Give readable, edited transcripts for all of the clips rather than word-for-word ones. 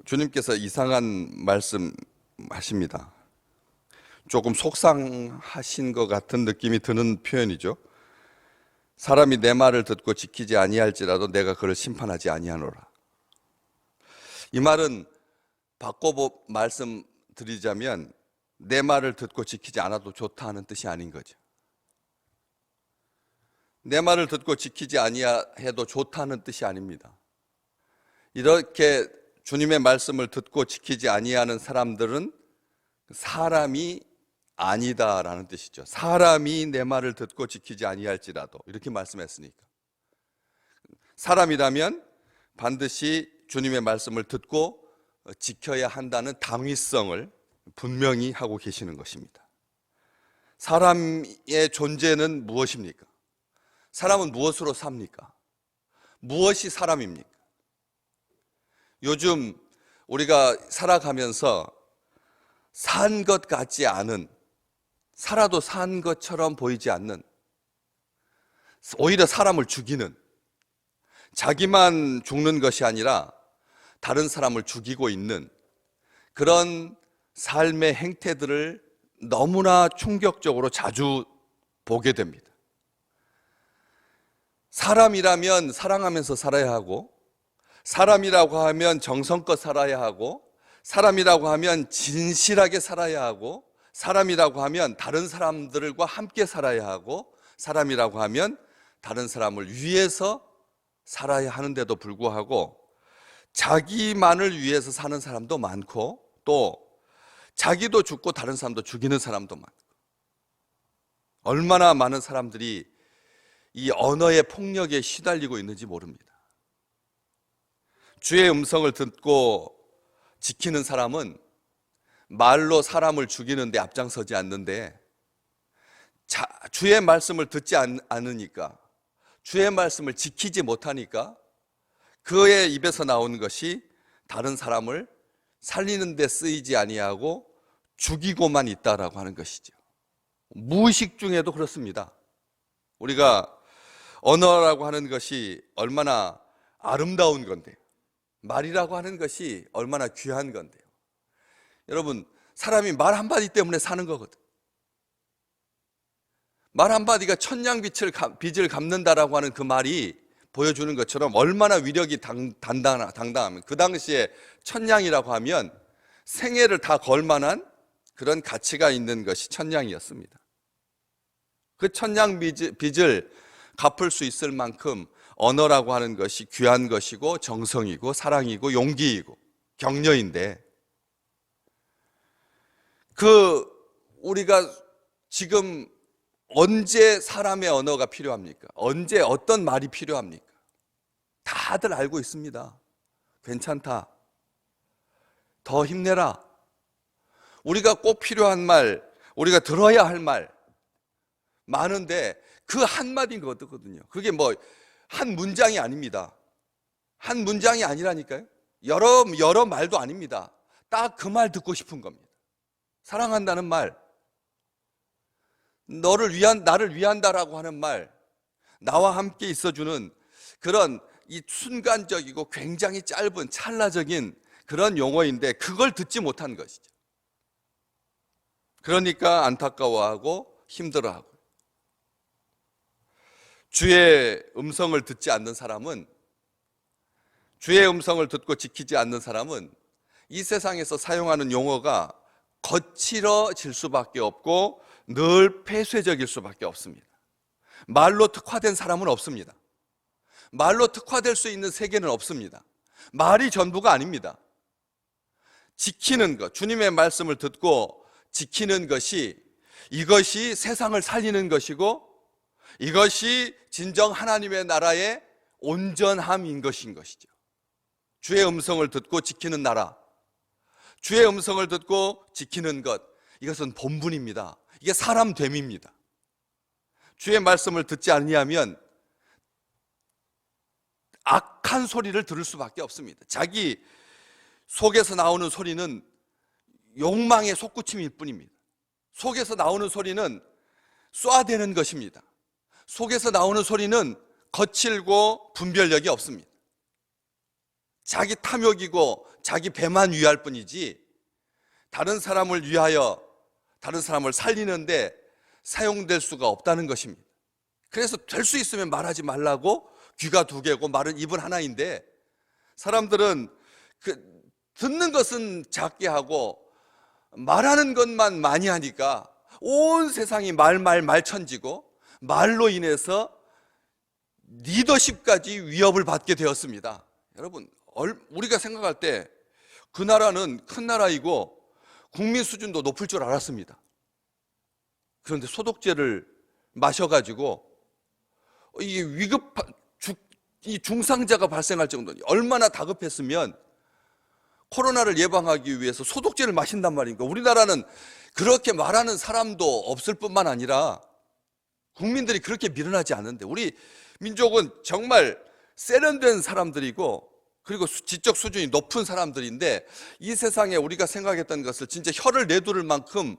주님께서 이상한 말씀 하십니다. 조금 속상하신 것 같은 느낌이 드는 표현이죠. 사람이 내 말을 듣고 지키지 아니할지라도 내가 그를 심판하지 아니하노라. 이 말은 바꿔 말씀드리자면 내 말을 듣고 지키지 않아도 좋다 하는 뜻이 아닌 거죠. 내 말을 듣고 지키지 아니해도 좋다는 뜻이 아닙니다. 이렇게 주님의 말씀을 듣고 지키지 아니하는 사람들은 사람이 아니다라는 뜻이죠. 사람이 내 말을 듣고 지키지 아니할지라도 이렇게 말씀했으니까. 사람이라면 반드시 주님의 말씀을 듣고 지켜야 한다는 당위성을 분명히 하고 계시는 것입니다. 사람의 존재는 무엇입니까? 사람은 무엇으로 삽니까? 무엇이 사람입니까? 요즘 우리가 살아가면서 산 것 같지 않은, 살아도 산 것처럼 보이지 않는, 오히려 사람을 죽이는, 자기만 죽는 것이 아니라 다른 사람을 죽이고 있는 그런 삶의 행태들을 너무나 충격적으로 자주 보게 됩니다. 사람이라면 사랑하면서 살아야 하고, 사람이라고 하면 정성껏 살아야 하고, 사람이라고 하면 진실하게 살아야 하고, 사람이라고 하면 다른 사람들과 함께 살아야 하고, 사람이라고 하면 다른 사람을 위해서 살아야 하는데도 불구하고 자기만을 위해서 사는 사람도 많고, 또 자기도 죽고 다른 사람도 죽이는 사람도 많고, 얼마나 많은 사람들이 이 언어의 폭력에 시달리고 있는지 모릅니다. 주의 음성을 듣고 지키는 사람은 말로 사람을 죽이는데 앞장서지 않는데, 주의 말씀을 듣지 않으니까, 주의 말씀을 지키지 못하니까 그의 입에서 나오는 것이 다른 사람을 살리는 데 쓰이지 아니하고 죽이고만 있다라고 하는 것이죠. 무의식 중에도 그렇습니다. 우리가 언어라고 하는 것이 얼마나 아름다운 건데요. 말이라고 하는 것이 얼마나 귀한 건데요. 여러분, 사람이 말 한마디 때문에 사는 거거든. 말 한마디가 천냥빚을 갚는다라고 하는 그 말이 보여주는 것처럼 얼마나 위력이 당당하면, 그 당시에 천냥이라고 하면 생애를 다 걸 만한 그런 가치가 있는 것이 천냥이었습니다. 그 천냥빚을 갚을 수 있을 만큼 언어라고 하는 것이 귀한 것이고 정성이고 사랑이고 용기이고 격려인데, 우리가 지금 언제 사람의 언어가 필요합니까? 언제 어떤 말이 필요합니까? 다들 알고 있습니다. 괜찮다, 더 힘내라, 우리가 꼭 필요한 말, 우리가 들어야 할 말 많은데 그 한마디인 거거든요. 그게 한 문장이 아닙니다. 한 문장이 아니라니까요. 여러 말도 아닙니다. 딱 그 말 듣고 싶은 겁니다. 사랑한다는 말, 나를 위한다라고 하는 말, 나와 함께 있어주는 그런 이 순간적이고 굉장히 짧은 찰나적인 그런 용어인데 그걸 듣지 못한 것이죠. 그러니까 안타까워하고 힘들어하고, 주의 음성을 듣지 않는 사람은, 주의 음성을 듣고 지키지 않는 사람은 이 세상에서 사용하는 용어가 거칠어질 수밖에 없고 늘 폐쇄적일 수밖에 없습니다. 말로 특화된 사람은 없습니다. 말로 특화될 수 있는 세계는 없습니다. 말이 전부가 아닙니다. 지키는 것, 주님의 말씀을 듣고 지키는 것이, 이것이 세상을 살리는 것이고 이것이 진정 하나님의 나라의 온전함인 것이죠. 주의 음성을 듣고 지키는 나라, 주의 음성을 듣고 지키는 것, 이것은 본분입니다. 이게 사람됨입니다. 주의 말씀을 듣지 아니하면 악한 소리를 들을 수밖에 없습니다. 자기 속에서 나오는 소리는 욕망의 솟구침일 뿐입니다. 속에서 나오는 소리는 쏴대는 것입니다. 속에서 나오는 소리는 거칠고 분별력이 없습니다. 자기 탐욕이고 자기 배만 위할 뿐이지 다른 사람을 위하여 다른 사람을 살리는데 사용될 수가 없다는 것입니다. 그래서 될 수 있으면 말하지 말라고 귀가 두 개고 말은 입은 하나인데 사람들은 듣는 것은 작게 하고 말하는 것만 많이 하니까 온 세상이 말천지고 말로 인해서 리더십까지 위협을 받게 되었습니다. 여러분, 우리가 생각할 때 그 나라는 큰 나라이고 국민 수준도 높을 줄 알았습니다. 그런데 소독제를 마셔가지고 이게 이 중상자가 발생할 정도니 얼마나 다급했으면 코로나를 예방하기 위해서 소독제를 마신단 말입니까? 우리나라는 그렇게 말하는 사람도 없을 뿐만 아니라 국민들이 그렇게 미련하지 않는데 우리 민족은 정말 세련된 사람들이고 그리고 지적 수준이 높은 사람들인데 이 세상에 우리가 생각했던 것을 진짜 혀를 내두를 만큼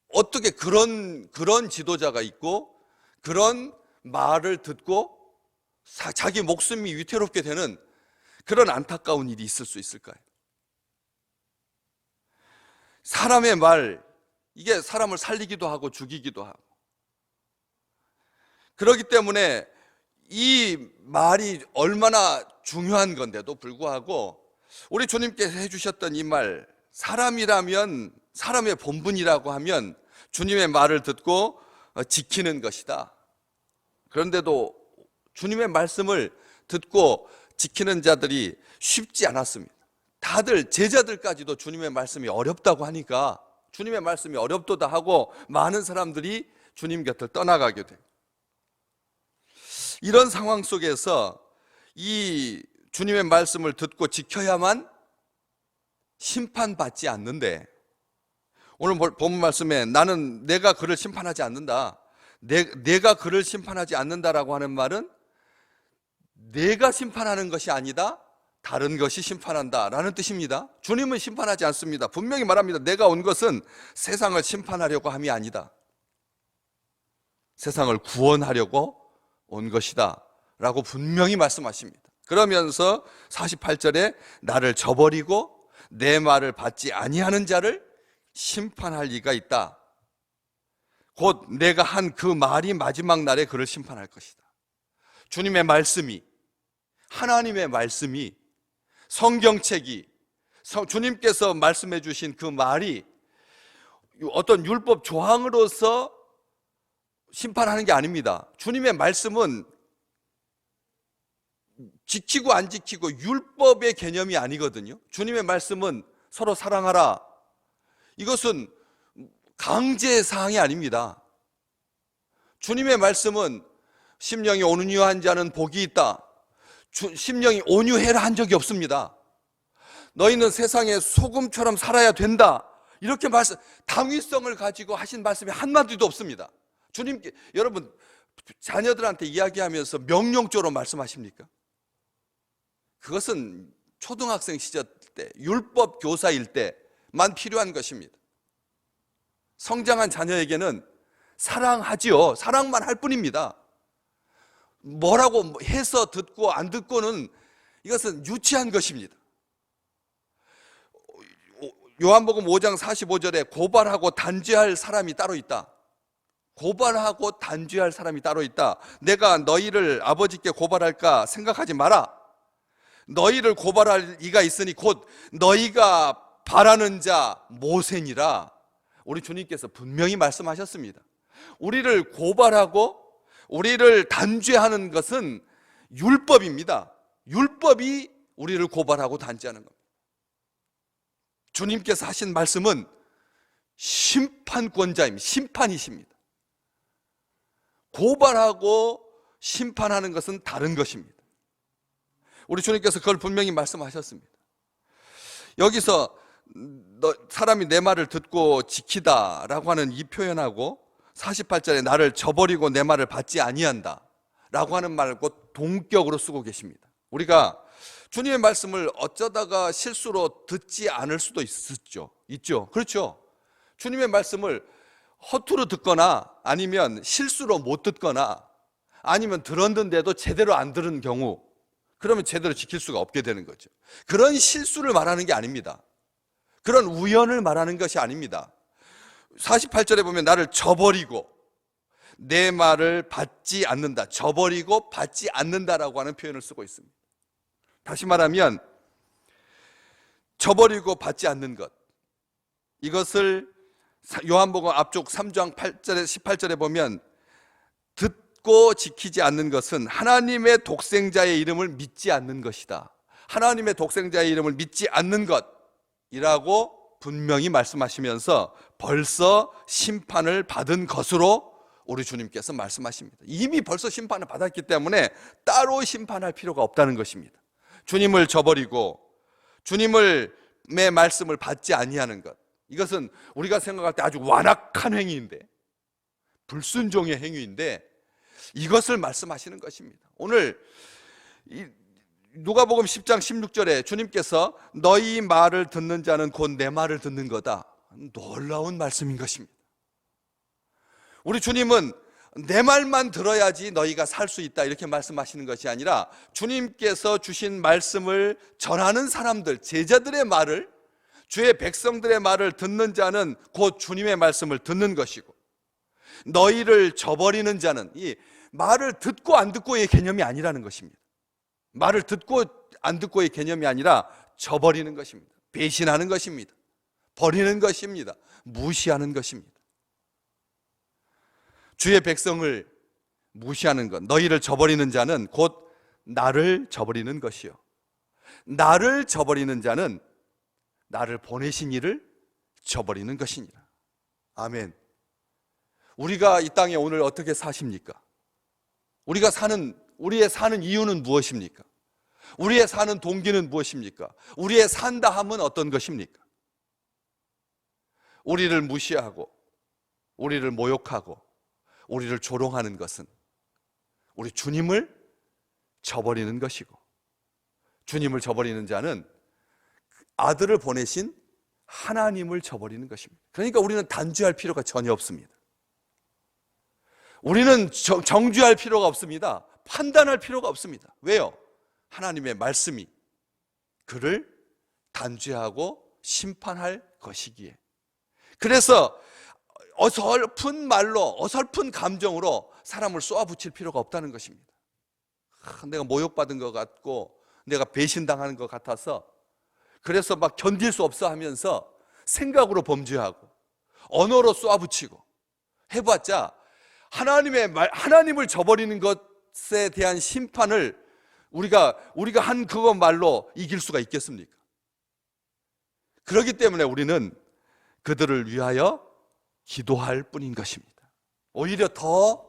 어떻게 그런 지도자가 있고 그런 말을 듣고 자기 목숨이 위태롭게 되는 그런 안타까운 일이 있을 수 있을까요? 사람의 말, 이게 사람을 살리기도 하고 죽이기도 하고 그렇기 때문에 이 말이 얼마나 중요한 건데도 불구하고 우리 주님께서 해주셨던 이 말, 사람이라면 사람의 본분이라고 하면 주님의 말을 듣고 지키는 것이다. 그런데도 주님의 말씀을 듣고 지키는 자들이 쉽지 않았습니다. 다들 제자들까지도 주님의 말씀이 어렵다고 하니까 주님의 말씀이 어렵도다 하고 많은 사람들이 주님 곁을 떠나가게 돼요. 이런 상황 속에서 이 주님의 말씀을 듣고 지켜야만 심판받지 않는데 오늘 본문 말씀에 나는 내가 그를 심판하지 않는다. 내가 그를 심판하지 않는다라고 하는 말은 내가 심판하는 것이 아니다. 다른 것이 심판한다라는 뜻입니다. 주님은 심판하지 않습니다. 분명히 말합니다. 내가 온 것은 세상을 심판하려고 함이 아니다. 세상을 구원하려고 온 것이다 라고 분명히 말씀하십니다. 그러면서 48절에 나를 저버리고 내 말을 받지 아니하는 자를 심판할 리가 있다. 곧 내가 한 그 말이 마지막 날에 그를 심판할 것이다. 주님의 말씀이, 하나님의 말씀이, 성경책이, 주님께서 말씀해 주신 그 말이 어떤 율법 조항으로서 심판하는 게 아닙니다. 주님의 말씀은 지키고 안 지키고 율법의 개념이 아니거든요. 주님의 말씀은 서로 사랑하라. 이것은 강제 사항이 아닙니다. 주님의 말씀은 심령이 온유한 자는 복이 있다. 심령이 온유해라 한 적이 없습니다. 너희는 세상의 소금처럼 살아야 된다. 이렇게 당위성을 가지고 하신 말씀이 한마디도 없습니다. 주님께 여러분 자녀들한테 이야기하면서 명령조로 말씀하십니까? 그것은 초등학생 시절 때 율법 교사일 때만 필요한 것입니다. 성장한 자녀에게는 사랑하지요. 사랑만 할 뿐입니다. 뭐라고 해서 듣고 안 듣고는 이것은 유치한 것입니다. 요한복음 5장 45절에 고발하고 단죄할 사람이 따로 있다. 고발하고 단죄할 사람이 따로 있다. 내가 너희를 아버지께 고발할까 생각하지 마라. 너희를 고발할 이가 있으니 곧 너희가 바라는 자 모세니라. 우리 주님께서 분명히 말씀하셨습니다. 우리를 고발하고 우리를 단죄하는 것은 율법입니다. 율법이 우리를 고발하고 단죄하는 겁니다. 주님께서 하신 말씀은 심판권자입니다. 심판이십니다. 고발하고 심판하는 것은 다른 것입니다. 우리 주님께서 그걸 분명히 말씀하셨습니다. 여기서 사람이 내 말을 듣고 지키다 라고 하는 이 표현하고 48절에 나를 저버리고 내 말을 받지 아니한다 라고 하는 말고 동격으로 쓰고 계십니다. 우리가 주님의 말씀을 어쩌다가 실수로 듣지 않을 수도 있죠. 그렇죠. 주님의 말씀을 허투루 듣거나 아니면 실수로 못 듣거나 아니면 들었는데도 제대로 안 들은 경우 그러면 제대로 지킬 수가 없게 되는 거죠. 그런 실수를 말하는 게 아닙니다. 그런 우연을 말하는 것이 아닙니다. 48절에 보면 나를 저버리고 내 말을 받지 않는다. 저버리고 받지 않는다라고 하는 표현을 쓰고 있습니다. 다시 말하면 저버리고 받지 않는 것, 이것을 요한복음 앞쪽 3장 8절에 18절에 보면 듣고 지키지 않는 것은 하나님의 독생자의 이름을 믿지 않는 것이다. 하나님의 독생자의 이름을 믿지 않는 것이라고 분명히 말씀하시면서 벌써 심판을 받은 것으로 우리 주님께서 말씀하십니다. 이미 벌써 심판을 받았기 때문에 따로 심판할 필요가 없다는 것입니다. 주님을 저버리고 주님의 말씀을 받지 아니하는 것, 이것은 우리가 생각할 때 아주 완악한 행위인데, 불순종의 행위인데 이것을 말씀하시는 것입니다. 오늘 누가복음 10장 16절에 주님께서 너희 말을 듣는 자는 곧 내 말을 듣는 거다. 놀라운 말씀인 것입니다. 우리 주님은 내 말만 들어야지 너희가 살 수 있다 이렇게 말씀하시는 것이 아니라 주님께서 주신 말씀을 전하는 사람들, 제자들의 말을, 주의 백성들의 말을 듣는 자는 곧 주님의 말씀을 듣는 것이고, 너희를 저버리는 자는, 이 말을 듣고 안 듣고의 개념이 아니라는 것입니다. 말을 듣고 안 듣고의 개념이 아니라 저버리는 것입니다. 배신하는 것입니다. 버리는 것입니다. 무시하는 것입니다. 주의 백성을 무시하는 것, 너희를 저버리는 자는 곧 나를 저버리는 것이요, 나를 저버리는 자는 나를 보내신 이를 저버리는 것이니라. 아멘. 우리가 이 땅에 오늘 어떻게 사십니까? 우리의 사는 이유는 무엇입니까? 우리의 사는 동기는 무엇입니까? 우리의 산다 함은 어떤 것입니까? 우리를 무시하고 우리를 모욕하고 우리를 조롱하는 것은 우리 주님을 저버리는 것이고, 주님을 저버리는 자는 아들을 보내신 하나님을 저버리는 것입니다. 그러니까 우리는 단죄할 필요가 전혀 없습니다. 우리는 정죄할 필요가 없습니다. 판단할 필요가 없습니다. 왜요? 하나님의 말씀이 그를 단죄하고 심판할 것이기에. 그래서 어설픈 말로, 어설픈 감정으로 사람을 쏘아붙일 필요가 없다는 것입니다. 내가 모욕받은 것 같고 내가 배신당하는 것 같아서 그래서 막 견딜 수 없어 하면서 생각으로 범죄하고 언어로 쏘아붙이고 해봤자 하나님을 저버리는 것에 대한 심판을 우리가 한 그것 말로 이길 수가 있겠습니까? 그렇기 때문에 우리는 그들을 위하여 기도할 뿐인 것입니다. 오히려 더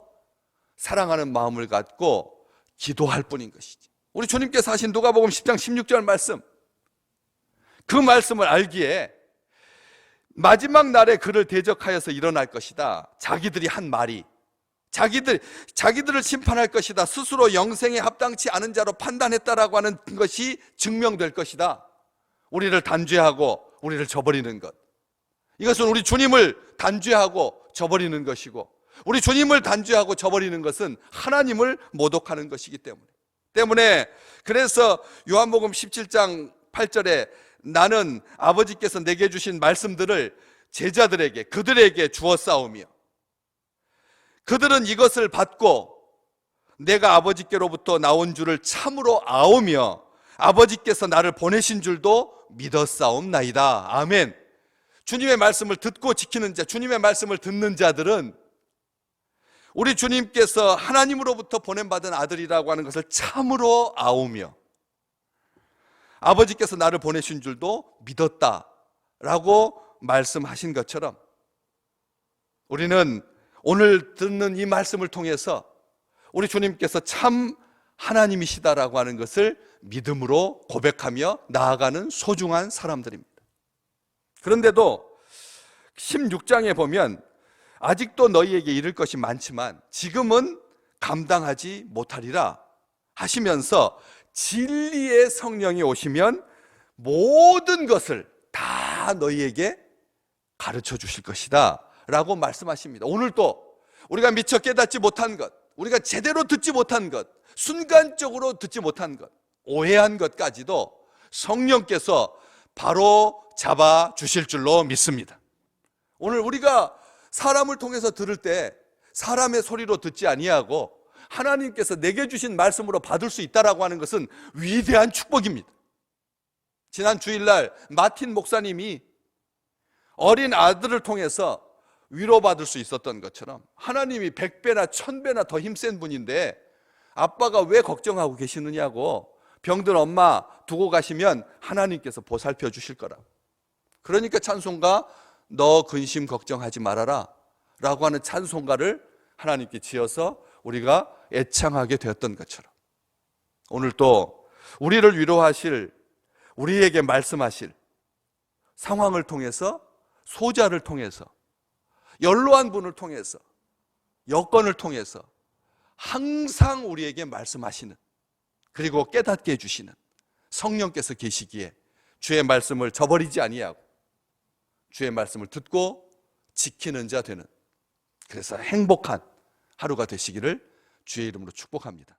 사랑하는 마음을 갖고 기도할 뿐인 것이지. 우리 주님께서 하신 누가복음 10장 16절 말씀, 그 말씀을 알기에 마지막 날에 그를 대적하여서 일어날 것이다. 자기들이 한 말이 자기들을 심판할 것이다. 스스로 영생에 합당치 않은 자로 판단했다라고 하는 것이 증명될 것이다. 우리를 단죄하고 우리를 저버리는 것, 이것은 우리 주님을 단죄하고 저버리는 것이고, 우리 주님을 단죄하고 저버리는 것은 하나님을 모독하는 것이기 때문에 그래서 요한복음 17장 8절에 나는 아버지께서 내게 주신 말씀들을 제자들에게, 그들에게 주었사오며 그들은 이것을 받고 내가 아버지께로부터 나온 줄을 참으로 아오며 아버지께서 나를 보내신 줄도 믿었사옵나이다. 아멘. 주님의 말씀을 듣고 지키는 자, 주님의 말씀을 듣는 자들은 우리 주님께서 하나님으로부터 보냄받은 아들이라고 하는 것을 참으로 아오며 아버지께서 나를 보내신 줄도 믿었다라고 말씀하신 것처럼, 우리는 오늘 듣는 이 말씀을 통해서 우리 주님께서 참 하나님이시다라고 하는 것을 믿음으로 고백하며 나아가는 소중한 사람들입니다. 그런데도 16장에 보면 아직도 너희에게 이를 것이 많지만 지금은 감당하지 못하리라 하시면서 진리의 성령이 오시면 모든 것을 다 너희에게 가르쳐 주실 것이다 라고 말씀하십니다. 오늘도 우리가 미처 깨닫지 못한 것, 우리가 제대로 듣지 못한 것, 순간적으로 듣지 못한 것, 오해한 것까지도 성령께서 바로 잡아 주실 줄로 믿습니다. 오늘 우리가 사람을 통해서 들을 때 사람의 소리로 듣지 아니하고 하나님께서 내게 주신 말씀으로 받을 수 있다라고 하는 것은 위대한 축복입니다. 지난 주일날 마틴 목사님이 어린 아들을 통해서 위로받을 수 있었던 것처럼 하나님이 100배나 1000배나 더 힘센 분인데 아빠가 왜 걱정하고 계시느냐고, 병든 엄마 두고 가시면 하나님께서 보살펴 주실 거라. 그러니까 찬송가 너 근심 걱정하지 말아라 라고 하는 찬송가를 하나님께 지어서 우리가 애창하게 되었던 것처럼 오늘 또 우리를 위로하실, 우리에게 말씀하실 상황을 통해서, 소자를 통해서, 연로한 분을 통해서, 여건을 통해서 항상 우리에게 말씀하시는, 그리고 깨닫게 해주시는 성령께서 계시기에 주의 말씀을 저버리지 아니하고 주의 말씀을 듣고 지키는 자 되는, 그래서 행복한 하루가 되시기를 주의 이름으로 축복합니다.